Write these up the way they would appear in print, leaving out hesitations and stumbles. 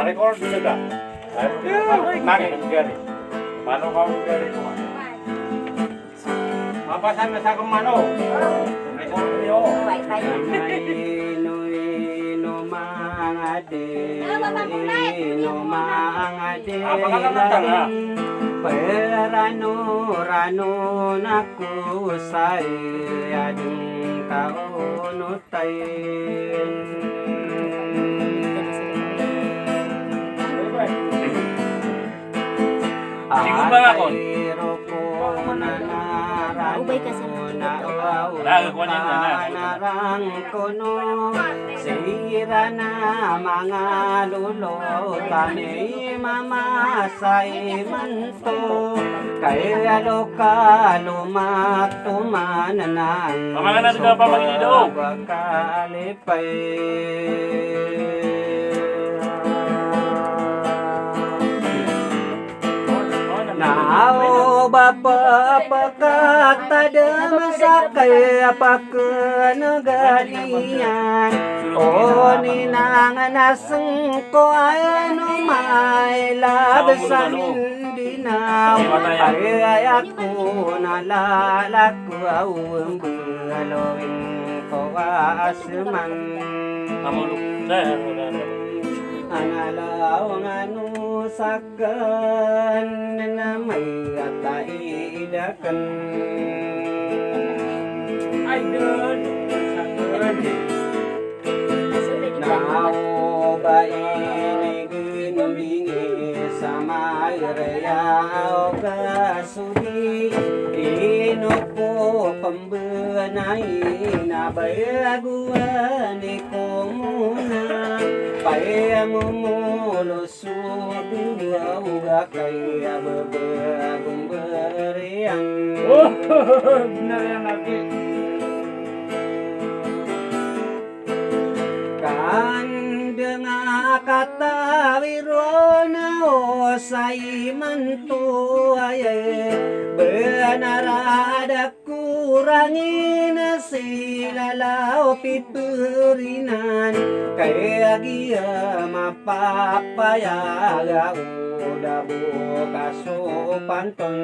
Record dulu dah. Nangis gari. Mano kau gari tu. Apa sana sa kemana? Record video. Apa kata tentang? Perano naku saya adeng kaunutain. Singgung bang ako. Ubay ka sa narang kono sira na mga lulo tani mamasay manto kaya loka lumatumanan Pamangana ka pa maginido. kalipay. Nao bapa pakatadam sakay pakenegalian o ninanganaseng ko ano may labasan dinaw ay ako nalalaku awang balawin ko asman analaw nganu sakan na may ataidakan ay dun nao ba iniginulingi sa mayrayaw kasudi inuko pambanay na bayaguan ko muna kaya mumulusod uga kaya babagong bariang benar yang lagi kandeng kata wirona o say mantuay benar ada kurangin sila lao piturinan kaya dia mapapayaga udah buka sopanton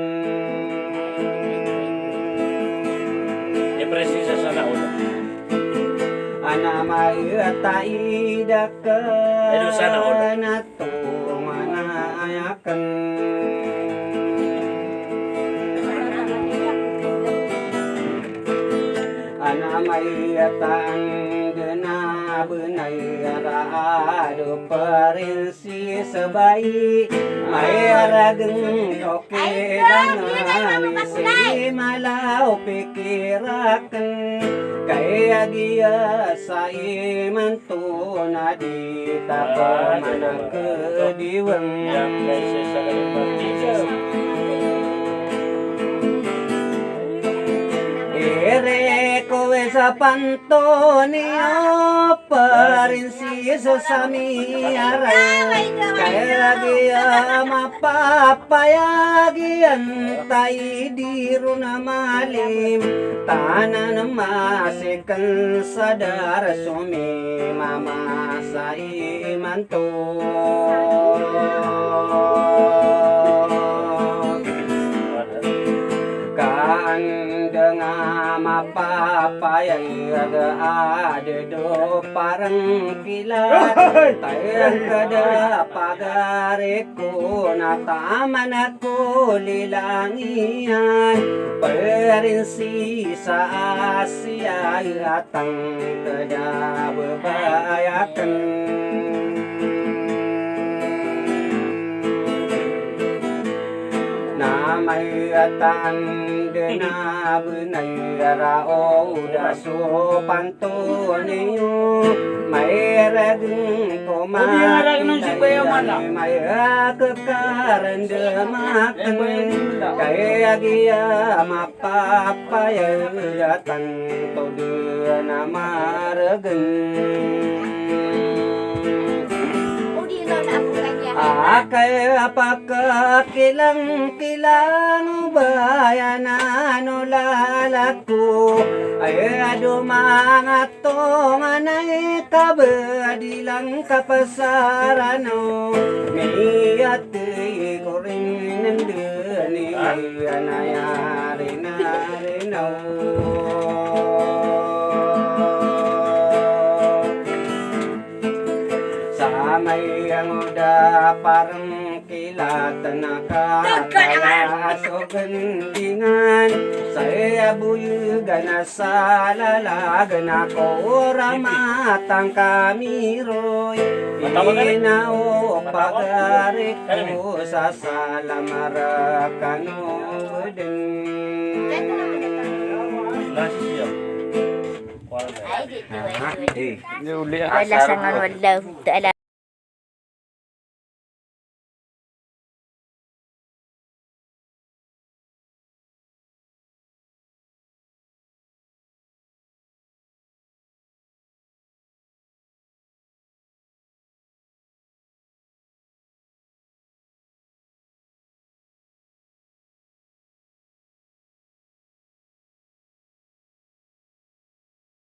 Ya presisa sana udah. ana maitaidaka Edu sana udah. nato manayakan ana mayatang genabenay raado perinsi sebaik mayarageng koke dangan isi malau pikirakan kaya dia sa iman to na di tapamana kediwang Yang presisa kalimat. ere kowe sa pantonio perinsi sesami aray kaya dia mapapayagi antay diru na malim tanan masikan sadar sumi mamasa imanto kandeng mapapayag ada do parang kilat tayang kada pagariku nataman ako lilangian perinsi sa Asia atang kada bebayakan namay tanda benay rao daso pantoniyo may rageng kumakilay may kakarandamakan kaya giya mapapayagatan todo na marageng kaya pagkakilang-kilang bayanan o lalaku ay mga tongan ay kabadilang kapasaran o miyati ko rin nandun anayari na rin o may ang uda parang kilat na kakaya so gandingan saya buyugan na sa lalagan ako ramatang kamiroy inao pagari ko sa salamarakan udeng Wala sa ngon wala.